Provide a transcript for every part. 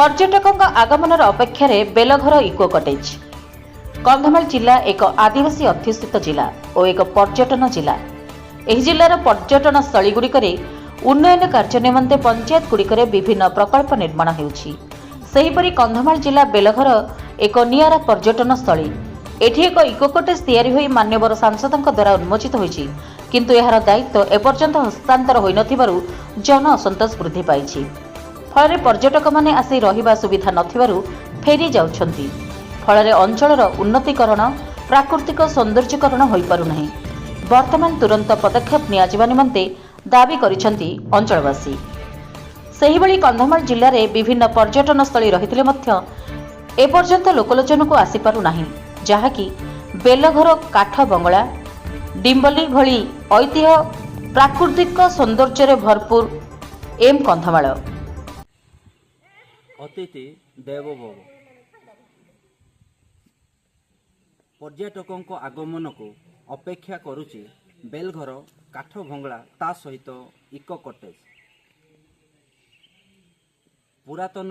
पर्यटकों आगमनर अपेक्षार Belghar eco cottage. Kandhamal जिला एक आदिवासी अध्युषित जिला और एक पर्यटन जिला। एही जिलार पर्यटन स्थलीगुड़िकरे उन्नयन कार्य निमंते पंचायत गुड़िकरे विभिन्न प्रकल्प निर्माण हेउछि। सेहिपरि कंधमाल जिला बेलघर एक नियारा पर्यटन स्थली। एठी एक इको कटेज तैयारी होई मान्यवर सांसदों द्वारा उन्मोचित होइछि, किंतु एहार दायित्व एपर्यंत हस्तांतर होई नथिबारु जन असंतोष वृद्धि पाइछि। फल पर्यटक माने आसी रहिबा सुविधा नथिबारु फेरी जाउछंती। फल अंचलर उन्नतीकरण प्राकृतिक सौंदर्यीकरण होई पारु नाही। वर्तमान तुरंत पदक्षेप नियाजिबा निमंते दाबी करिसंती अंचलवासी। सेहिबळी कंधमाल जिल्ला रे विभिन्न पर्यटन स्थली रहिथिले मध्य एपर्यंत लोकलोचन को आसी पारु नाही, जहाँकि बेलघर काठ बंगला डिम्बली भली ऐतिह्य प्राकृतिक सौंदर्य भरपूर एम कंधमाल। अतिथि देवो भव। पर्यटकों आगमन को अपेक्षा करुछि बेलघर काठ भंगला ता सहित इको कटेज। पुरातन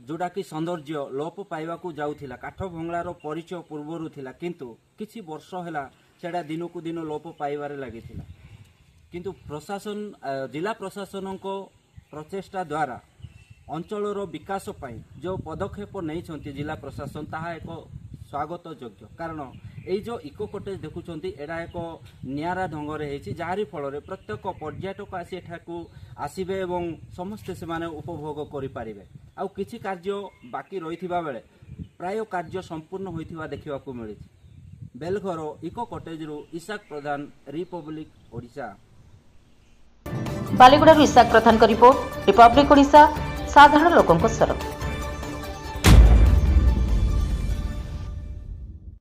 जोड़ा कि सौंदर्य लोप पाइबाकू जाउथिला। काठ भंगलार परिचय पूर्वरु थिला, किंतु किछि वर्ष हैला सेडा दिनकू दिन लोप पाइबारे लागिथिला। किंतु प्रशासन जिला प्रशासन को प्रचेष्टा द्वारा अंचलर विकास पाई जो पदक्षेप नहीं जिला प्रशासन ताहा एक स्वागत योग्य। कारण ये जो इको कटेज देखुंट एटा एक नियारा ढंगरे होती, जहारी फल प्रत्येक पर्यटक आसी एठाकू आसबे और समस्ते से उपभोग करें। आउ किछि कार्य बाकी रही बेले प्राय कार्य संपूर्ण होता देखा मिली। बेलघर इको कटेज रु इसाक प्रधान, रिपब्लिक ओडिशा। बालीगुड़ा इसाक प्रधान का रिपोर्ट, रिपब्लिक ओडिशा, साधारण लोकों स्वर।